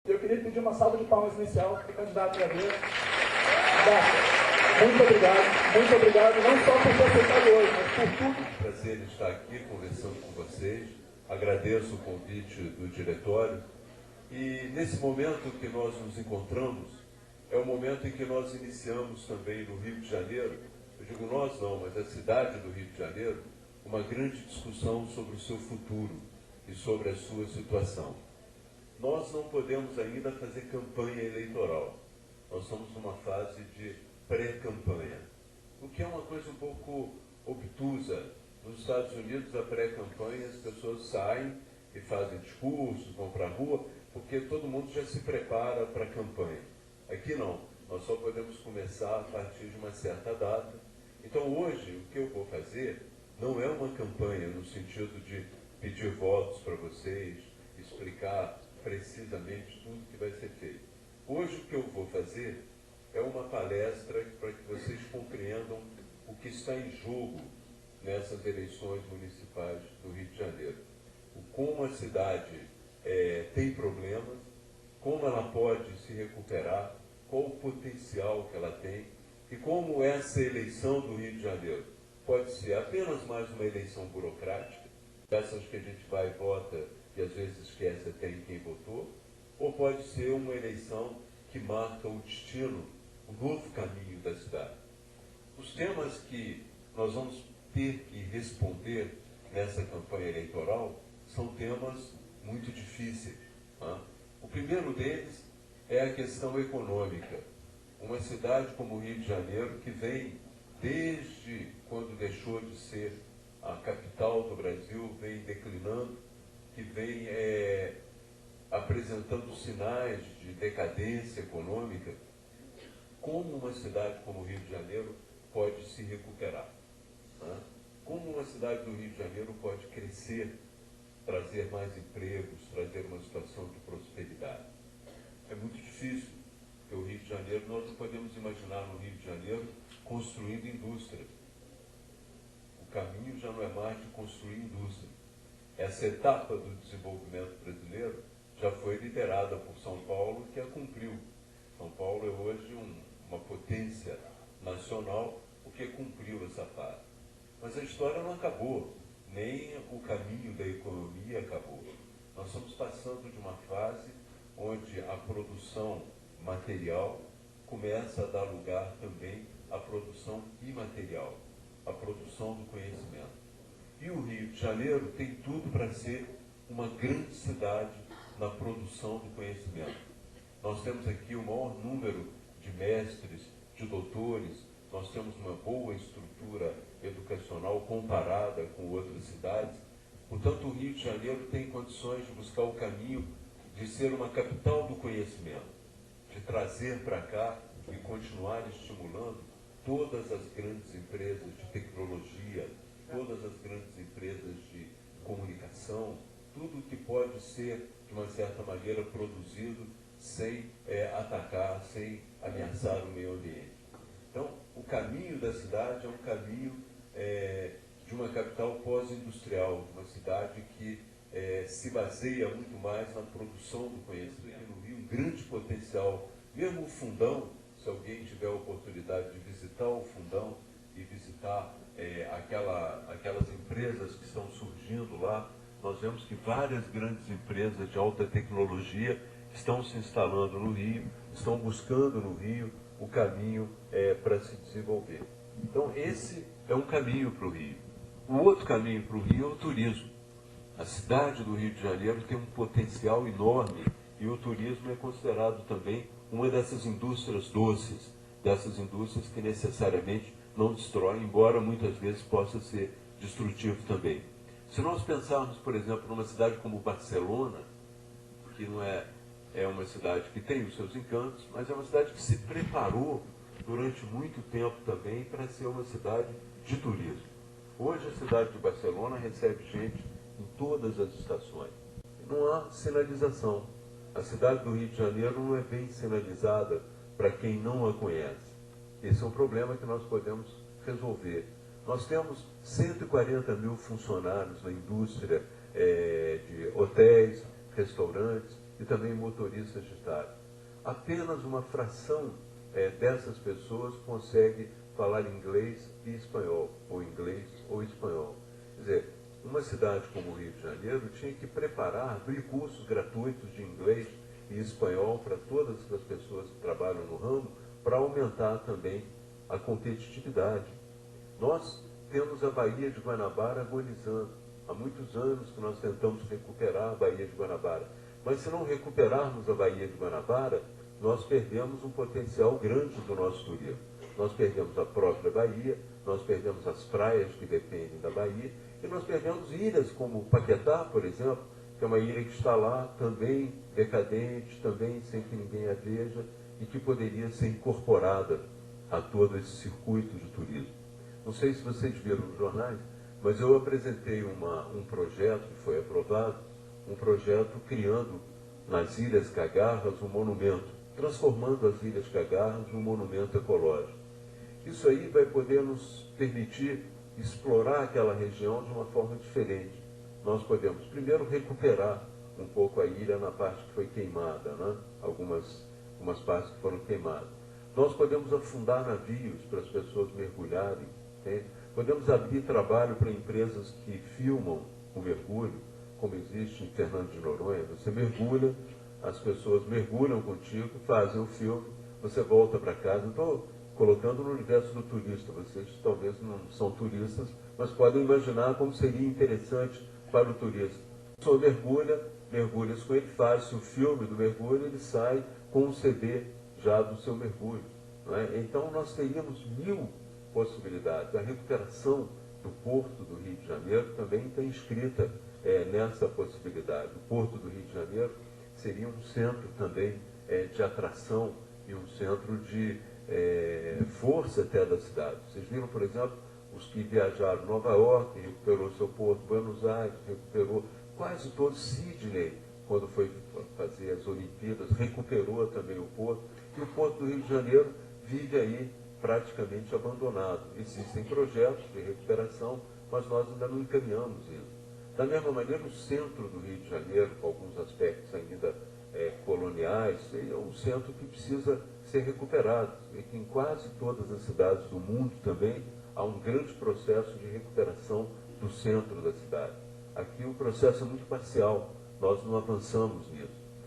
Eu queria pedir uma salva de palmas inicial para o candidato a ver. Muito obrigado, não só por ter aceitado hoje, mas por tudo. Prazer estar aqui conversando com vocês. Agradeço o convite do diretório. E nesse momento que nós nos encontramos, é o momento em que nós iniciamos também no Rio de Janeiro, eu digo nós não, mas a cidade do Rio de Janeiro, uma grande discussão sobre o seu futuro e sobre a sua situação. Nós não podemos ainda fazer campanha eleitoral. Nós estamos numa fase de pré-campanha, o que é uma coisa um pouco obtusa. Nos Estados Unidos, a pré-campanha, as pessoas saem e fazem discursos, vão para a rua, porque todo mundo já se prepara para a campanha. Aqui não, nós só podemos começar a partir de uma certa data. Então hoje, o que eu vou fazer não é uma campanha no sentido de pedir votos para vocês, explicar precisamente tudo que vai ser feito. Hoje o que eu vou fazer é uma palestra para que vocês compreendam o que está em jogo nessas eleições municipais do Rio de Janeiro. Como a cidade tem problemas, como ela pode se recuperar, qual o potencial que ela tem e como essa eleição do Rio de Janeiro pode ser apenas mais uma eleição burocrática, dessas que a gente vai e vota e às vezes esquece até em quem votou, ou pode ser uma eleição que marca o destino, o novo caminho da cidade. Os temas que nós vamos ter que responder nessa campanha eleitoral são temas muito difíceis. Tá? O primeiro deles é a questão econômica. Uma cidade como o Rio de Janeiro, que vem desde quando deixou de ser a capital do Brasil, vem declinando, que vem apresentando sinais de decadência econômica. Como uma cidade como o Rio de Janeiro pode se recuperar? Né? Como uma cidade do Rio de Janeiro pode crescer, trazer mais empregos, trazer uma situação de prosperidade? É muito difícil, porque o Rio de Janeiro, nós não podemos imaginar no Rio de Janeiro construindo indústria. O caminho já não é mais de construir indústria. Essa etapa do desenvolvimento brasileiro já foi liderada por São Paulo, que a cumpriu. São Paulo é hoje uma potência nacional, porque cumpriu essa fase. Mas a história não acabou, nem o caminho da economia acabou. Nós estamos passando de uma fase onde a produção material começa a dar lugar também à produção imaterial, à produção do conhecimento. E o Rio de Janeiro tem tudo para ser uma grande cidade na produção do conhecimento. Nós temos aqui o maior número de mestres, de doutores, nós temos uma boa estrutura educacional comparada com outras cidades. Portanto, o Rio de Janeiro tem condições de buscar o caminho de ser uma capital do conhecimento, de trazer para cá e continuar estimulando todas as grandes empresas de tecnologia, todas as grandes empresas de comunicação, tudo que pode ser, de uma certa maneira, produzido sem atacar, sem ameaçar o meio ambiente. Então, o caminho da cidade é um caminho de uma capital pós-industrial, uma cidade que se baseia muito mais na produção do conhecimento. No Rio, um grande potencial, mesmo o Fundão, se alguém tiver a oportunidade de visitar o Fundão e visitar aquelas empresas que estão surgindo lá, nós vemos que várias grandes empresas de alta tecnologia estão se instalando no Rio, estão buscando no Rio o caminho para se desenvolver. Então, esse é um caminho para o Rio. O outro caminho para o Rio é o turismo. A cidade do Rio de Janeiro tem um potencial enorme e o turismo é considerado também uma dessas indústrias doces, dessas indústrias que necessariamente não destroem, embora muitas vezes possa ser destrutivo também. Se nós pensarmos, por exemplo, numa cidade como Barcelona, que não é uma cidade que tem os seus encantos, mas é uma cidade que se preparou durante muito tempo também para ser uma cidade de turismo. Hoje a cidade de Barcelona recebe gente em todas as estações. Não há sinalização. A cidade do Rio de Janeiro não é bem sinalizada para quem não a conhece. Esse é um problema que nós podemos resolver. Nós temos 140 mil funcionários na indústria de hotéis, restaurantes, e também motoristas de táxi. Apenas uma fração dessas pessoas consegue falar inglês e espanhol, ou inglês ou espanhol. Quer dizer, uma cidade como o Rio de Janeiro tinha que preparar, abrir cursos gratuitos de inglês e espanhol para todas as pessoas que trabalham no ramo, para aumentar também a competitividade. Nós temos a Baía de Guanabara agonizando. Há muitos anos que nós tentamos recuperar a Baía de Guanabara. Mas se não recuperarmos a Baía de Guanabara, nós perdemos um potencial grande do nosso turismo. Nós perdemos a própria Bahia, nós perdemos as praias que dependem da Bahia, e nós perdemos ilhas como Paquetá, por exemplo, que é uma ilha que está lá também decadente, também sem que ninguém a veja, e que poderia ser incorporada a todo esse circuito de turismo. Não sei se vocês viram nos jornais, mas eu apresentei um projeto que foi aprovado, um projeto criando nas Ilhas Cagarras um monumento, transformando as Ilhas Cagarras num monumento ecológico. Isso aí vai poder nos permitir explorar aquela região de uma forma diferente. Nós podemos, primeiro, recuperar um pouco a ilha na parte que foi queimada, né? Algumas partes que foram queimadas. Nós podemos afundar navios para as pessoas mergulharem, entende? Podemos abrir trabalho para empresas que filmam o mergulho, como existe em Fernando de Noronha. Você mergulha, as pessoas mergulham contigo, fazem o filme, você volta para casa. Estou colocando no universo do turista. Vocês talvez não são turistas, mas podem imaginar como seria interessante para o turista. A pessoa mergulha com ele, faz o filme do mergulho, ele sai com um CD já do seu mergulho. Não é? Então nós teríamos 1000 possibilidades. A recuperação do Porto do Rio de Janeiro também está inscrita nessa possibilidade. O Porto do Rio de Janeiro seria um centro também de atração e um centro de força até da cidade. Vocês viram, por exemplo, os que viajaram Nova York, recuperou seu porto, Buenos Aires, recuperou quase todo Sydney, quando foi fazer as Olimpíadas, recuperou também o porto, e o Porto do Rio de Janeiro vive aí praticamente abandonado. Existem projetos de recuperação, mas nós ainda não encaminhamos isso. Da mesma maneira, o centro do Rio de Janeiro, com alguns aspectos ainda coloniais, é um centro que precisa ser recuperado. E que em quase todas as cidades do mundo também há um grande processo de recuperação do centro da cidade. Aqui o processo é muito parcial, nós não avançamos nisso.